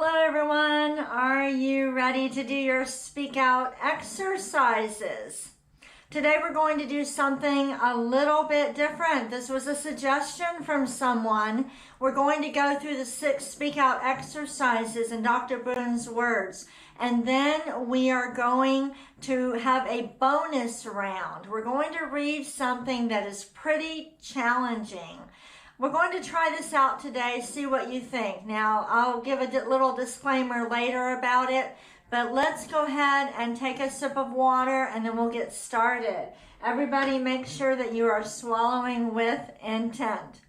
Hello everyone, are you ready to do your speak out exercises? Today we're going to do something a little bit different. This was a suggestion from someone. We're going to go through the 6 speak out exercises in Dr. Boone's words. And then we are going to have a bonus round. We're going to read something that is pretty challenging. We're going to try this out today, see what you think. Now, I'll give a little disclaimer later about it, but let's go ahead and take a sip of water and then we'll get started. Everybody make sure that you are swallowing with intent.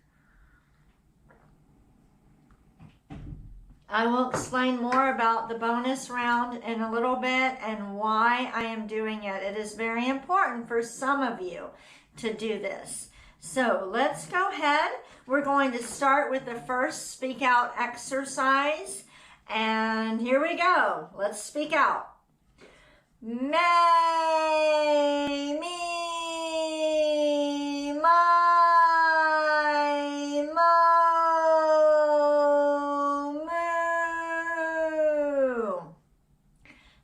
I will explain more about the bonus round in a little bit and why I am doing it. It is very important for some of you to do this. So let's go ahead. We're going to start with the first speak out exercise. And here we go. Let's speak out. May, me, my, mo, moo.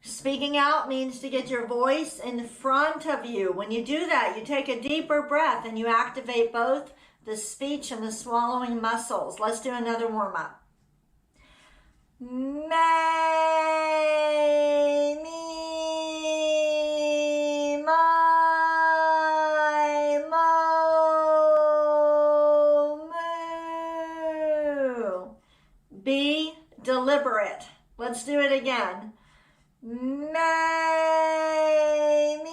Speaking out means to get your voice in front of you. When you do that, you take a deeper breath and you activate both the speech and the swallowing muscles. Let's do another warm-up. May, me, my, mo, moo. Be deliberate. Let's do it again. May, me,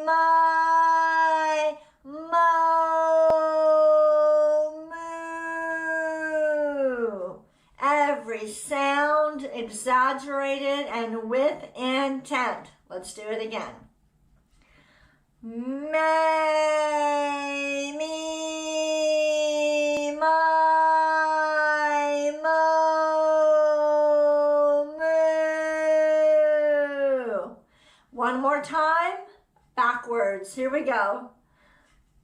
my, mo, moo. Every sound exaggerated and with intent. Let's do it again. May, me, my, mo, moo. One more time, backwards. Here we go.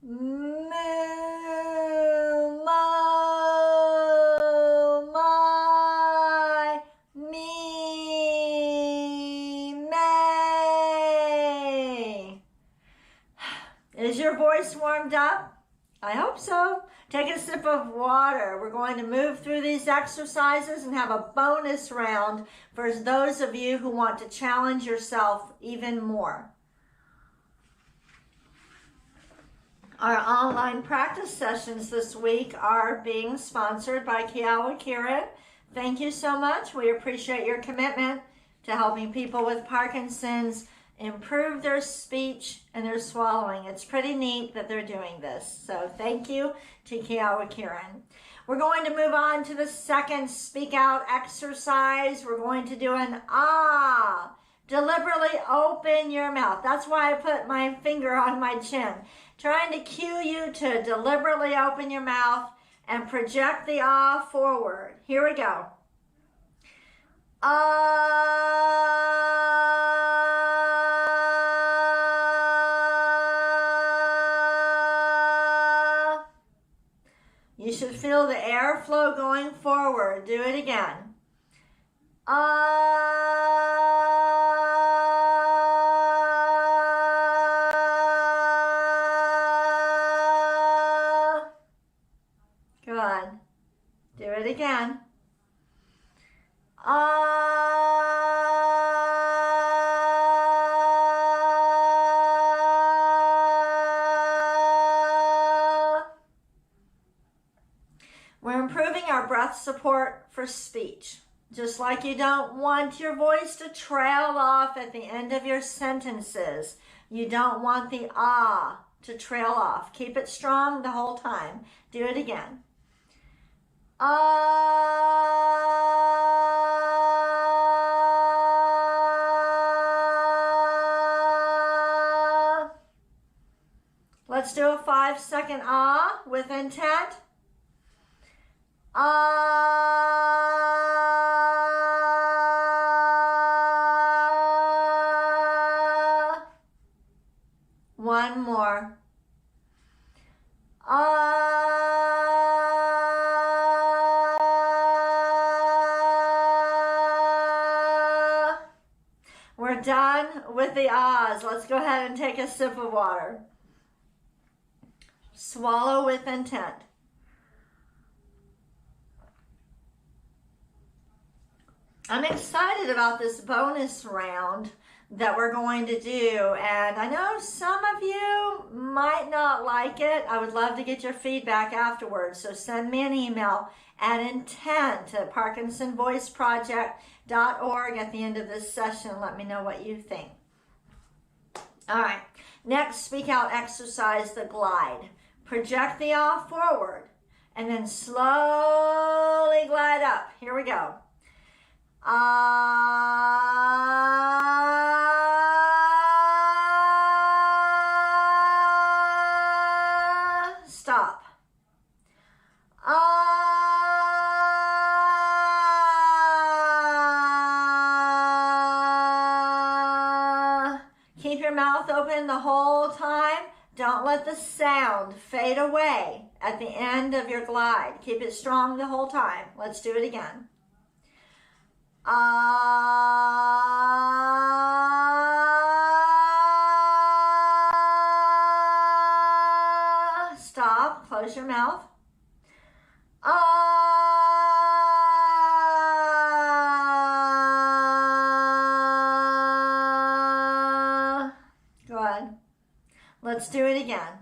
Moo, mo, my, me, may. Is your voice warmed up? I hope so. Take a sip of water. We're going to move through these exercises and have a bonus round for those of you who want to challenge yourself even more. Our online practice sessions this week are being sponsored by Mcleod. Thank you so much. We appreciate your commitment to helping people with Parkinson's improve their speech and their swallowing. It's pretty neat that they're doing this. So thank you to Mcleod. We're going to move on to the second speak out exercise. We're going to do an ah. Deliberately open your mouth. That's why I put my finger on my chin. Trying to cue you to deliberately open your mouth and project the ah forward. Here we go. Ah. You should feel the airflow going forward. Do it again. Good. Do it again. We're improving our breath support for speech. Just like you don't want your voice to trail off at the end of your sentences. You don't want the ah to trail off. Keep it strong the whole time. Do it again. Ah. Let's do a 5-second ah with intent. Ah. One more. Ah. on with the ahs. Let's go ahead and take a sip of water. Swallow with intent. I'm excited about this bonus round that we're going to do, and I know some of you might not like it. I would love to get your feedback afterwards, so send me an email at intent@parkinsonvoiceproject.org at the end of this session. Let me know what you think. All right, next speak out exercise, the glide. Project the ah forward and then slowly glide up. Here we go. Stop. Keep your mouth open the whole time. Don't let the sound fade away at the end of your glide. Keep it strong the whole time. Let's do it again. Stop. Close your mouth. Good. Let's do it again.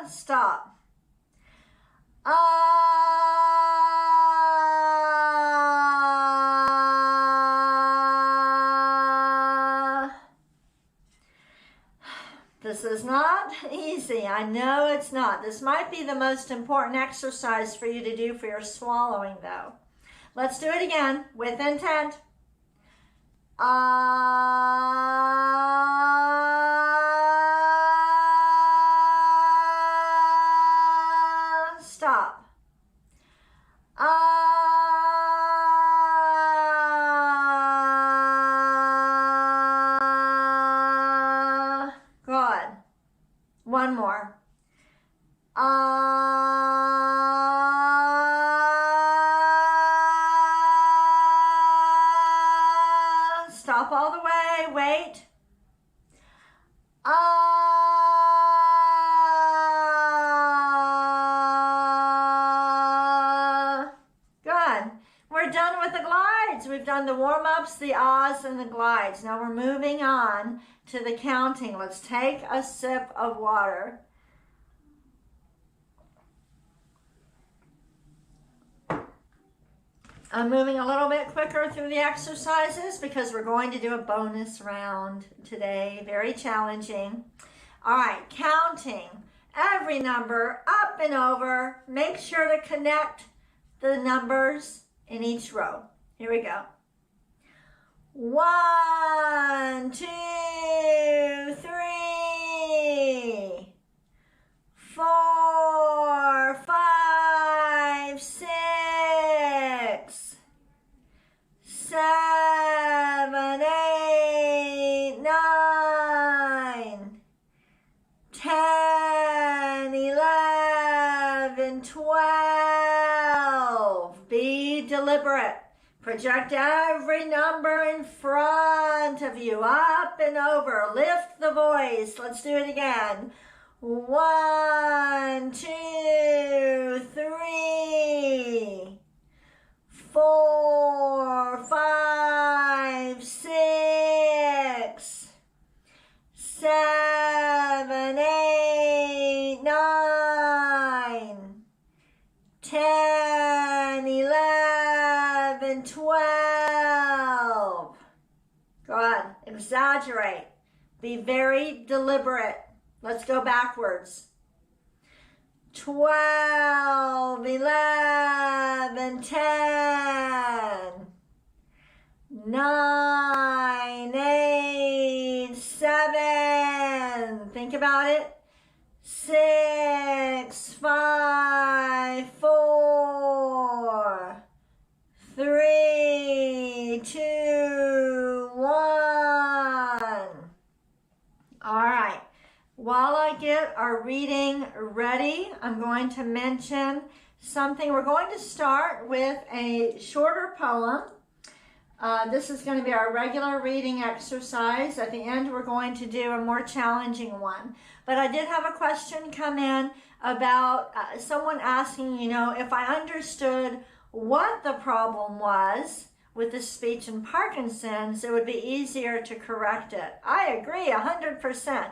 Stop. This is not easy. I know it's not. This might be the most important exercise for you to do for your swallowing, though. Let's do it again with intent. Stop. Good. One more. Stop all the way. Wait. Good. We're done with the glides. We've done the warm-ups, the ahs, and the glides. Now we're moving on to the counting. Let's take a sip of water. I'm moving a little bit quicker through the exercises because we're going to do a bonus round today. Very challenging. All right, counting every number up and over. Make sure to connect the numbers in each row. Here we go. 1, 2, 3, 4, 5, 6, 7, 8, 9, 10, 11, 12. Be deliberate. Project every number in front of you, up and over. Lift the voice. Let's do it again. 1, 2, 3, 4, 5, 6, 7, 8, 9, 10, 11, 12. Good. Exaggerate. Be very deliberate. Let's go backwards. 12, 11, 10, 9, 8, 7. Think about it. 6, 5, 4, 3, 2, 1. All right. While I get get our reading ready, I'm going to mention something. We're going to start with a shorter poem. This is going to be our regular reading exercise. At the end, we're going to do a more challenging one. But I did have a question come in about someone asking, if I understood what the problem was with the speech and Parkinson's, it would be easier to correct it. I agree 100%.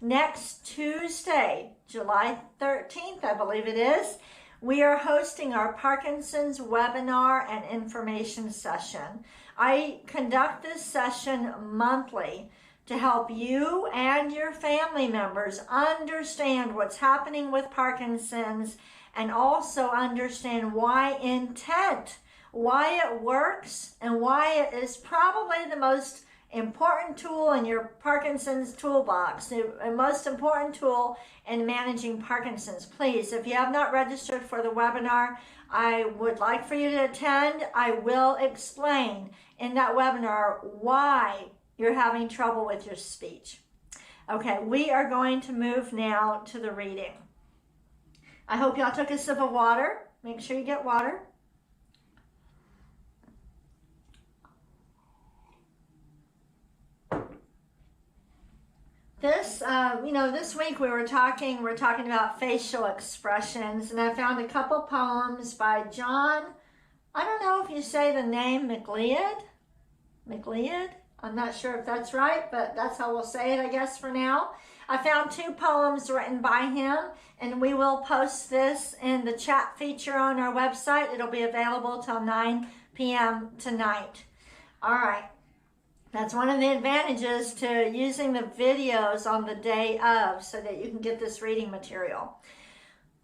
Next Tuesday, July 13th, I believe it is, we are hosting our Parkinson's webinar and information session. I conduct this session monthly to help you and your family members understand what's happening with Parkinson's and also understand why intent, why it works, and why it is probably the most important tool in your Parkinson's toolbox, the most important tool in managing Parkinson's. Please, if you have not registered for the webinar, I would like for you to attend. I will explain in that webinar why you're having trouble with your speech. Okay, we are going to move now to the reading. I hope y'all took a sip of water. Make sure you get water. This week we're talking about facial expressions, and I found a couple poems by John, I don't know if you say the name Mcleod. I'm not sure if that's right, but that's how we'll say it, I guess, for now. I found 2 poems written by him, and we will post this in the chat feature on our website. It'll be available till 9 p.m. tonight. All right. That's one of the advantages to using the videos on the day of so that you can get this reading material.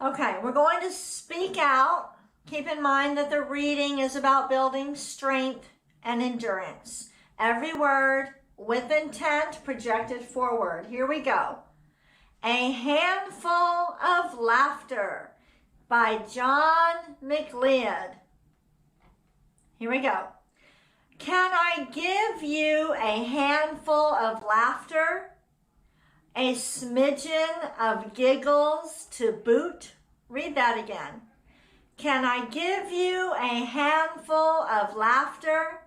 Okay, we're going to speak out. Keep in mind that the reading is about building strength and endurance. Every word with intent projected forward. Here we go. A Handful of Laughter by John Mcleod. Here we go. Can I give you a handful of laughter? A smidgen of giggles to boot? Read that again. Can I give you a handful of laughter?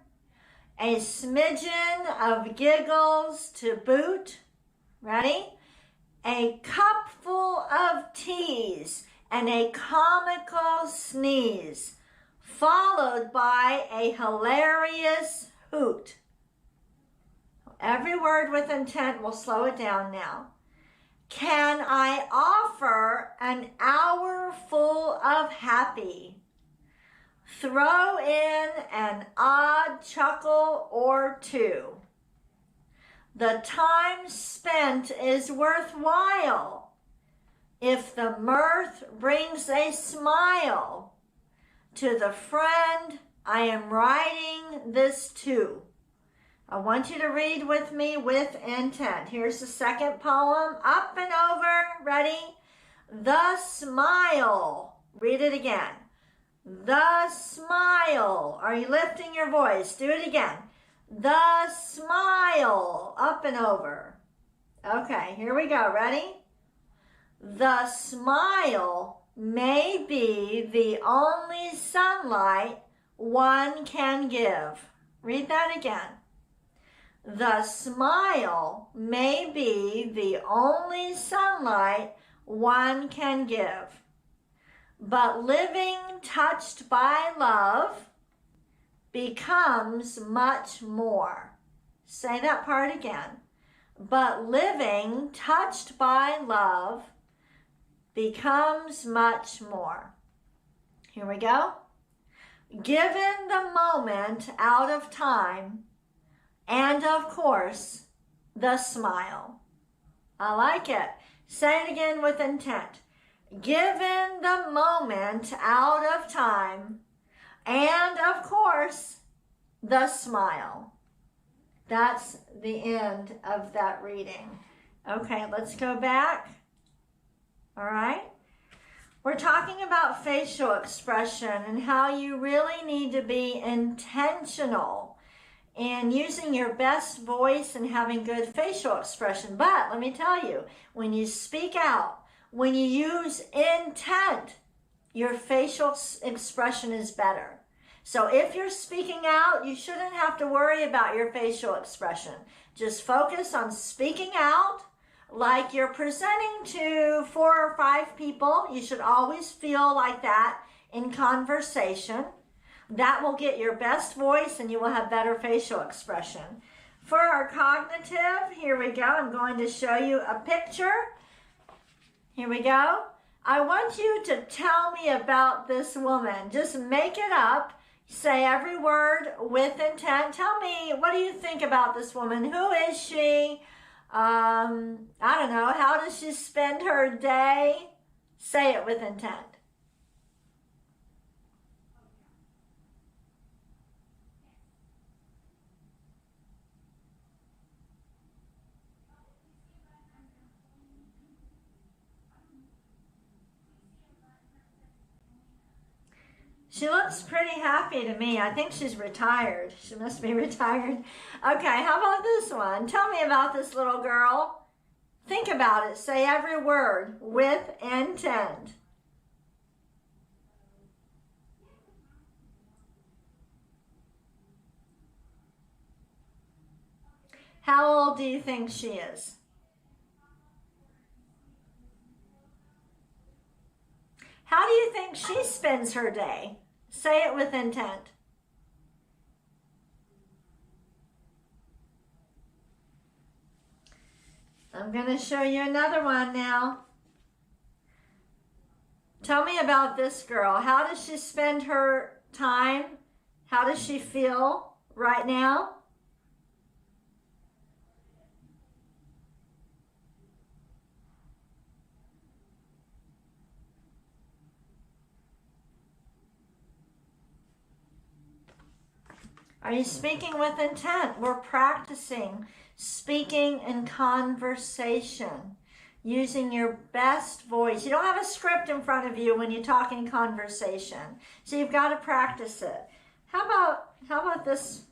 A smidgen of giggles to boot? Ready? A cupful of tease and a comical sneeze, followed by a hilarious hoot. Every word with intent. We'll slow it down now. Can I offer an hour full of happy? Throw in an odd chuckle or two. The time spent is worthwhile if the mirth brings a smile to the friend I am writing this to. I want you to read with me with intent. Here's the second poem. Up and over. Ready? The smile. Read it again. The smile. Are you lifting your voice? Do it again. The smile. Up and over. Okay, here we go. Ready? The smile may be the only sunlight one can give. Read that again. The smile may be the only sunlight one can give. But living touched by love becomes much more. Say that part again. But living touched by love becomes much more. Here we go. Given the moment out of time, and of course, the smile. I like it. Say it again with intent. Given the moment out of time, and of course, the smile. That's the end of that reading. Okay, let's go back. All right. We're talking about facial expression and how you really need to be intentional and using your best voice and having good facial expression. But let me tell you, when you speak out, when you use intent, your facial expression is better. So if you're speaking out, you shouldn't have to worry about your facial expression. Just focus on speaking out like you're presenting to 4 or 5 people. You should always feel like that in conversation. That will get your best voice and you will have better facial expression. For our cognitive, here we go. I'm going to show you a picture. Here we go. I want you to tell me about this woman. Just make it up. Say every word with intent. Tell me, what do you think about this woman? Who is she? I don't know. How does she spend her day? Say it with intent. She looks pretty happy to me. I think she's retired. She must be retired. Okay, how about this one? Tell me about this little girl. Think about it. Say every word with intent. How old do you think she is? How do you think she spends her day? Say it with intent. I'm going to show you another one now. Tell me about this girl. How does she spend her time? How does she feel right now? Are you speaking with intent? We're practicing speaking in conversation, using your best voice. You don't have a script in front of you when you talk in conversation, so you've got to practice it. How about this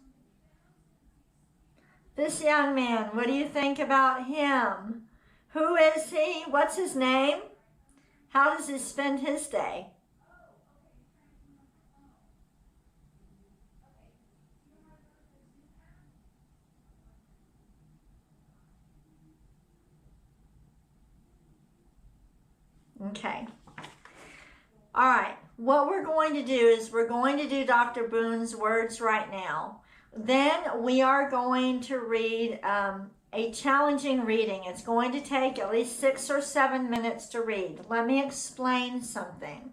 young man? What do you think about him? Who is he? What's his name? How does he spend his day? Okay. All right. What we're going to do is we're going to do Dr. Boone's words right now. Then we are going to read a challenging reading. It's going to take at least 6 or 7 minutes to read. Let me explain something.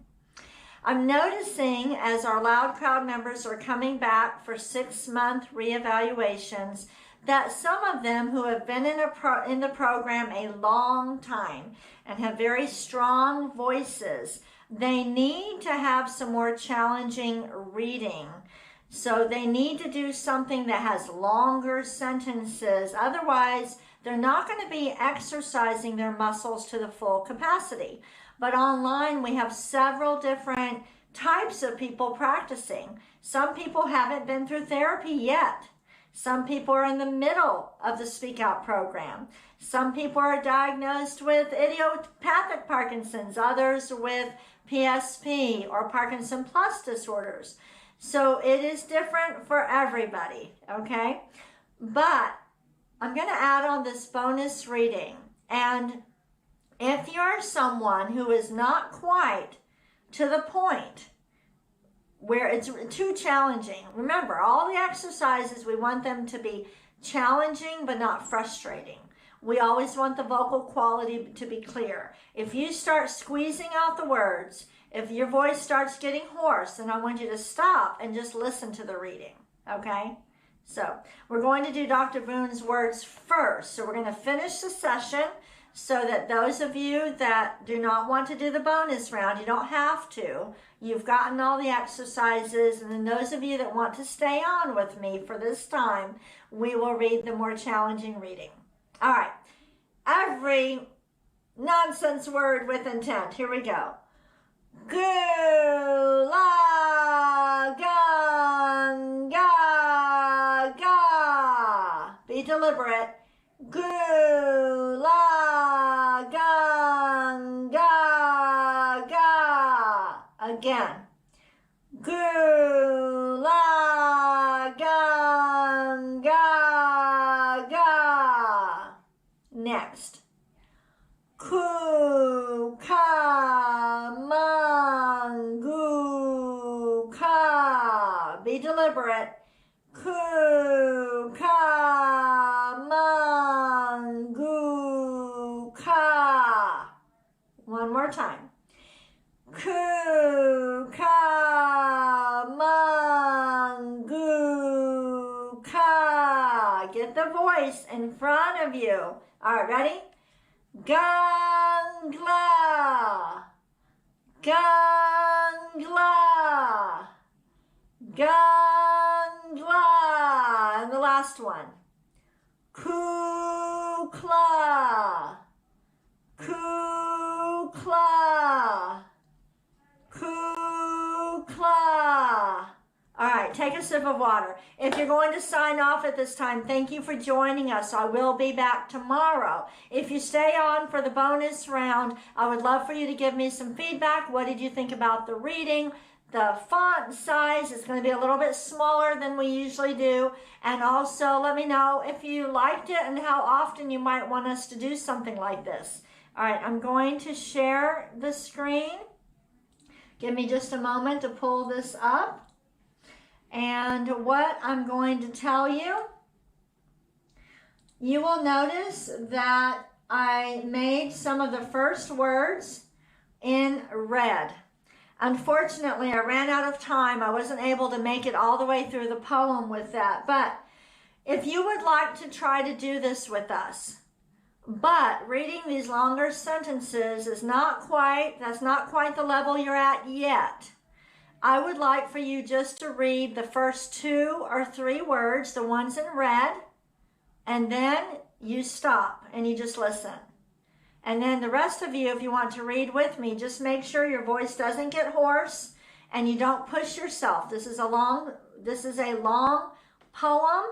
I'm noticing as our Loud Crowd members are coming back for 6-month reevaluations that some of them who have been in the program a long time and have very strong voices, they need to have some more challenging reading. So they need to do something that has longer sentences. Otherwise, they're not going to be exercising their muscles to the full capacity. But online, we have several different types of people practicing. Some people haven't been through therapy yet. Some people are in the middle of the Speak Out program. Some people are diagnosed with idiopathic Parkinson's, others with PSP or Parkinson plus disorders. So it is different for everybody, okay? But I'm going to add on this bonus reading. And if you're someone who is not quite to the point where it's too challenging, remember, all the exercises, we want them to be challenging but not frustrating. We always want the vocal quality to be clear. If you start squeezing out the words, if your voice starts getting hoarse, then I want you to stop and just listen to the reading, okay? So we're going to do Dr. Boone's words first. So we're going to finish the session so that those of you that do not want to do the bonus round, you don't have to. You've gotten all the exercises, and then those of you that want to stay on with me for this time, we will read the more challenging reading. All right, every nonsense word with intent. Here we go. Gula, gun, ga, ga. deliberate. Gu, la, gang, ga, ga. Again. Gu, la, gang, ga, ga. Next. Ku, ka, man, gu, ka. Be deliberate. Ku, ka, man, gu, ka. One more time. Ku, ka, man, gu, ka. Get the voice in front of you. All right, ready? Gangla, gangla, gangla. And the last one. Kukla, kukla, kukla. All right, take a sip of water. If you're going to sign off at this time, thank you for joining us. I will be back tomorrow. If you stay on for the bonus round, I would love for you to give me some feedback. What did you think about the reading? The font size is going to be a little bit smaller than we usually do. And also let me know if you liked it and how often you might want us to do something like this. All right, I'm going to share the screen. Give me just a moment to pull this up. And what I'm going to tell you, you will notice that I made some of the first words in red. Unfortunately, I ran out of time. I wasn't able to make it all the way through the poem with that. But if you would like to try to do this with us, but reading these longer sentences is that's not quite the level you're at yet. I would like for you just to read the first 2 or 3 words, the ones in red, and then you stop and you just listen. And then the rest of you, if you want to read with me, just make sure your voice doesn't get hoarse and you don't push yourself. This is a long poem.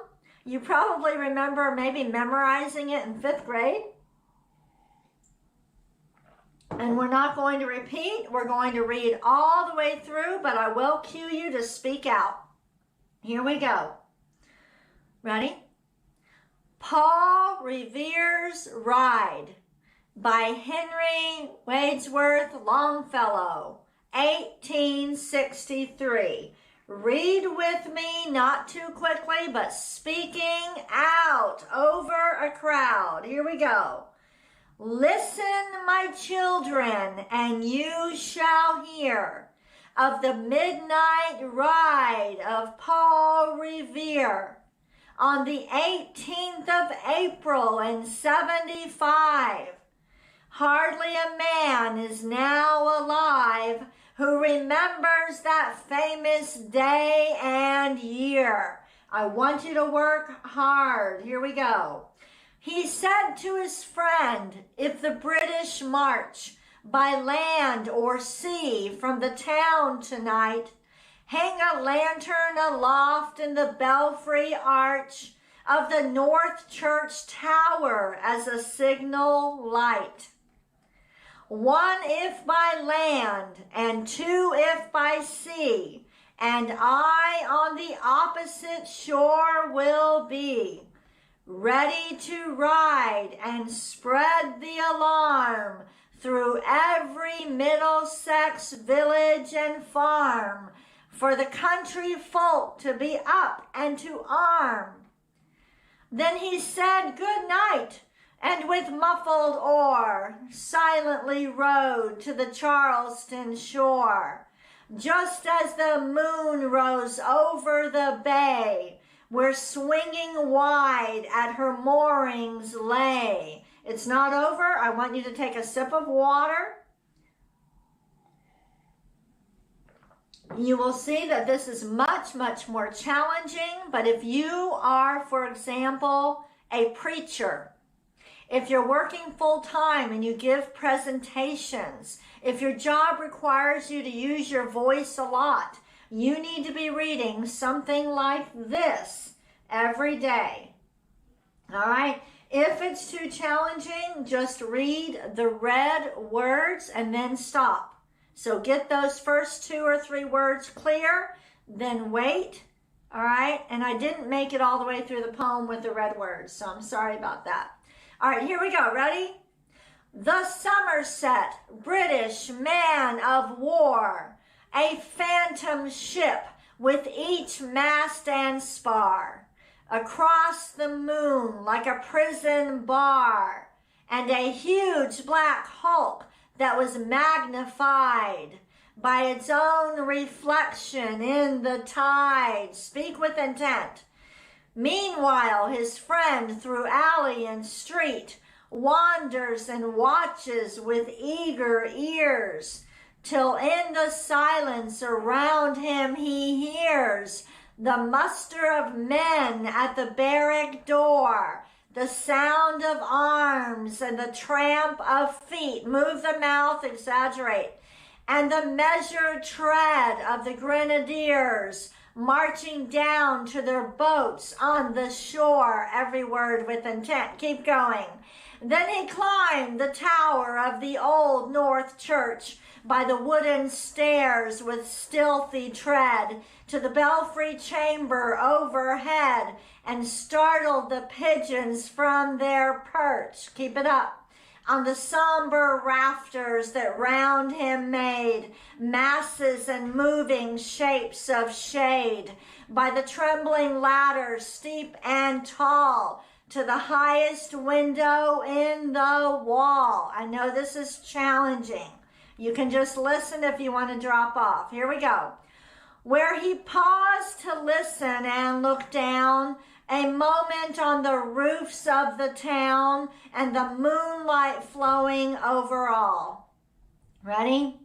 You probably remember maybe memorizing it in 5th grade. And we're not going to repeat. We're going to read all the way through, but I will cue you to speak out. Here we go. Ready? Paul Revere's Ride by Henry Wadsworth Longfellow, 1863. Read with me, not too quickly, but speaking out over a crowd. Here we go. Listen, my children, and you shall hear of the midnight ride of Paul Revere on the 18th of April in 75. Hardly a man is now alive who remembers that famous day and year. I want you to work hard. Here we go. He said to his friend, if the British march by land or sea from the town tonight, hang a lantern aloft in the belfry arch of the North Church Tower as a signal light. 1 if by land and 2 if by sea, and I on the opposite shore will be, ready to ride and spread the alarm through every Middlesex village and farm, for the country folk to be up and to arm. Then he said good night, and with muffled oar silently rowed to the Charleston shore, just as the moon rose over the bay, where swinging wide at her moorings lay. It's not over. I want you to take a sip of water. You will see that this is much, much more challenging. But if you are, for example, a preacher, if you're working full-time and you give presentations, if your job requires you to use your voice a lot, you need to be reading something like this every day. All right. If it's too challenging, just read the red words and then stop. So get those first 2 or 3 words clear, then wait. All right. And I didn't make it all the way through the poem with the red words, so I'm sorry about that. All right, here we go. Ready? The Somerset, British man of war, a phantom ship with each mast and spar, across the moon like a prison bar, and a huge black hulk that was magnified by its own reflection in the tide. Speak with intent. Meanwhile, his friend through alley and street wanders and watches with eager ears, till in the silence around him he hears the muster of men at the barrack door, the sound of arms and the tramp of feet. Move the mouth, exaggerate. And the measured tread of the grenadiers marching down to their boats on the shore. Every word with intent. Keep going. Then he climbed the tower of the old North Church by the wooden stairs with stealthy tread to the belfry chamber overhead and startled the pigeons from their perch. Keep it up. On the somber rafters that round him made masses and moving shapes of shade, by the trembling ladder steep and tall to the highest window in the wall. I know this is challenging. You can just listen if you want to drop off. Here we go. Where he paused to listen and look down, a moment on the roofs of the town and the moonlight flowing over all. Ready?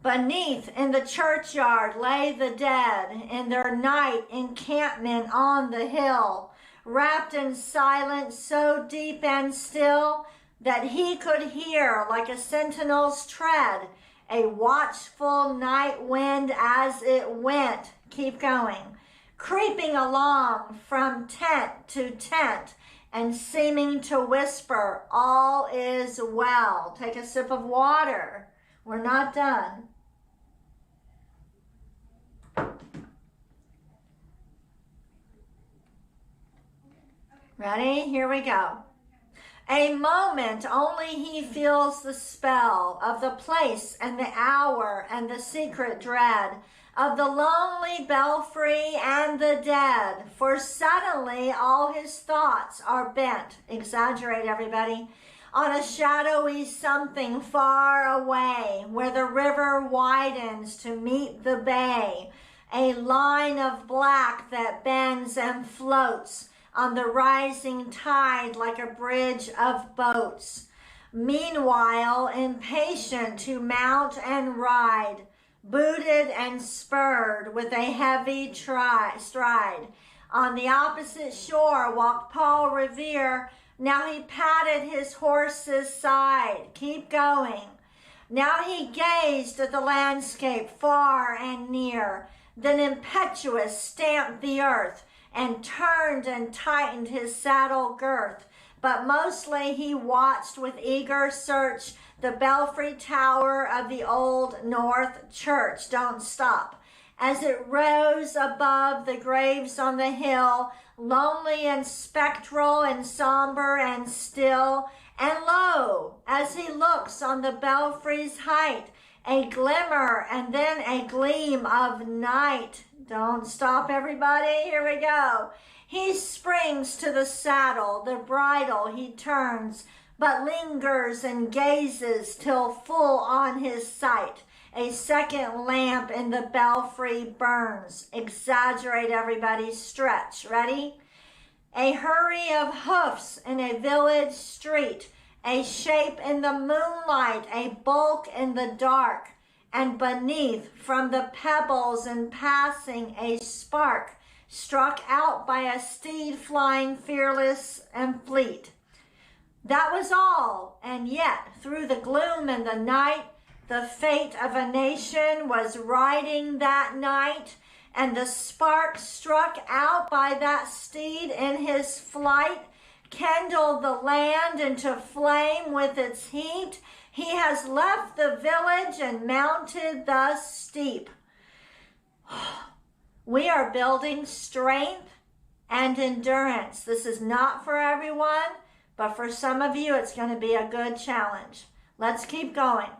Beneath in the churchyard lay the dead in their night encampment on the hill, wrapped in silence so deep and still that he could hear like a sentinel's tread a watchful night wind as it went. Keep going. Creeping along from tent to tent and seeming to whisper, all is well. Take a sip of water. We're not done. Ready? Here we go. A moment only he feels the spell of the place and the hour and the secret dread of the lonely belfry and the dead, for suddenly all his thoughts are bent, exaggerate everybody, on a shadowy something far away, where the river widens to meet the bay, a line of black that bends and floats on the rising tide like a bridge of boats. Meanwhile, impatient to mount and ride, booted and spurred with a heavy stride. On the opposite shore walked Paul Revere. Now he patted his horse's side. Keep going. Now he gazed at the landscape far and near, then impetuous stamped the earth and turned and tightened his saddle girth. But mostly he watched with eager search the belfry tower of the old North Church. Don't stop. As it rose above the graves on the hill, lonely and spectral and somber and still, and lo, as he looks on the belfry's height, a glimmer and then a gleam of night. Don't stop, everybody. Here we go. He springs to the saddle, the bridle he turns, but lingers and gazes till full on his sight a second lamp in the belfry burns. Exaggerate, everybody. Stretch. Ready? A hurry of hoofs in a village street, a shape in the moonlight, a bulk in the dark, and beneath, from the pebbles in passing, a spark struck out by a steed flying fearless and fleet. That was all, and yet through the gloom and the night, the fate of a nation was riding that night, and the spark struck out by that steed in his flight kindled the land into flame with its heat. He has left the village and mounted the steep. We are building strength and endurance. This is not for everyone, but for some of you, it's going to be a good challenge. Let's keep going.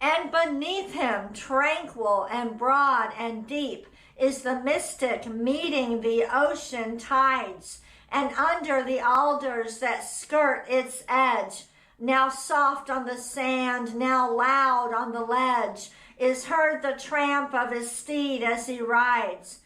And beneath him, tranquil and broad and deep, is the mystic meeting the ocean tides. And under the alders that skirt its edge, now soft on the sand, now loud on the ledge, is heard the tramp of his steed as he rides.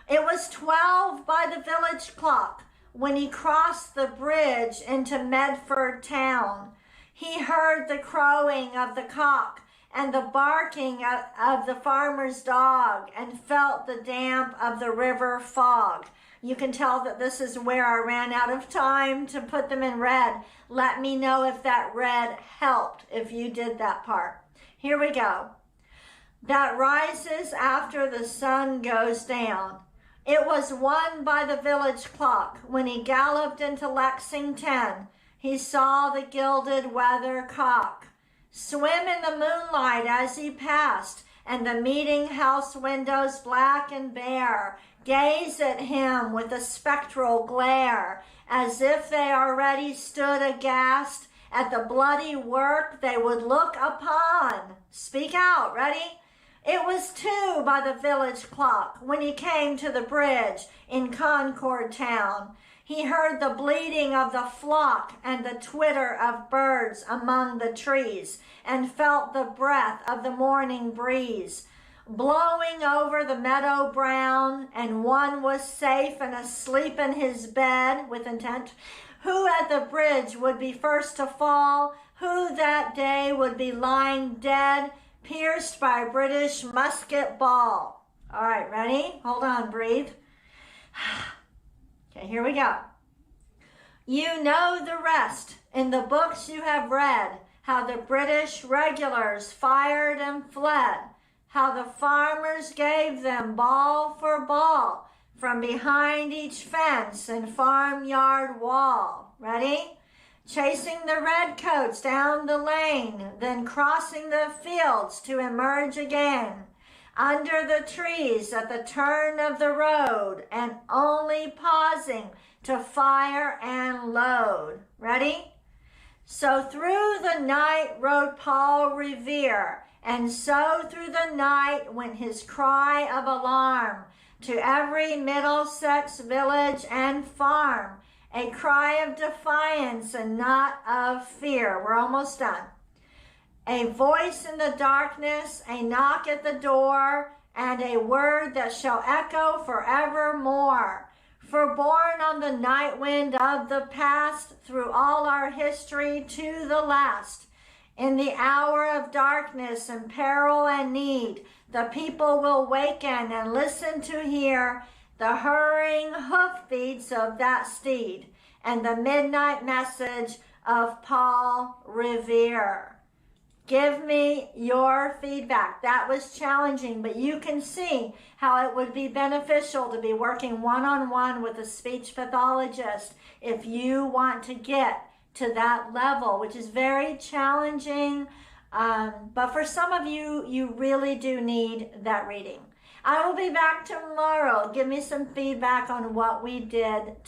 It was 12 by the village clock when he crossed the bridge into Medford town. He heard the crowing of the cock and the barking of the farmer's dog, and felt the damp of the river fog. You can tell that this is where I ran out of time to put them in red. Let me know if that red helped, if you did that part. Here we go. That rises after the sun goes down. It was 1 by the village clock when he galloped into Lexington. He saw the gilded weathercock swim in the moonlight as he passed, and the meeting house windows black and bare gaze at him with a spectral glare, as if they already stood aghast at the bloody work they would look upon. Speak out, ready? It was 2 by the village clock when he came to the bridge in Concord town. He heard the bleating of the flock and the twitter of birds among the trees, and felt the breath of the morning breeze blowing over the meadow brown, and one was safe and asleep in his bed with intent. Who at the bridge would be first to fall? Who that day would be lying dead, pierced by a British musket ball? All right, ready? Hold on, breathe. Okay, here we go. You know the rest. In the books you have read how the British regulars fired and fled, how the farmers gave them ball for ball from behind each fence and farmyard wall. Ready? Chasing the redcoats down the lane, then crossing the fields to emerge again under the trees at the turn of the road, and only pausing to fire and load. Ready? So through the night rode Paul Revere, and so through the night went his cry of alarm to every Middlesex village and farm, a cry of defiance and not of fear. We're almost done. A voice in the darkness, a knock at the door, and a word that shall echo forevermore. For born on the night wind of the past, through all our history to the last, in the hour of darkness and peril and need, the people will waken and listen to hear the hurrying hoofbeats of that steed and the midnight message of Paul Revere. Give me your feedback. That was challenging, but you can see how it would be beneficial to be working one-on-one with a speech pathologist if you want to get to that level, which is very challenging. But for some of you, you really do need that reading. I will be back tomorrow. Give me some feedback on what we did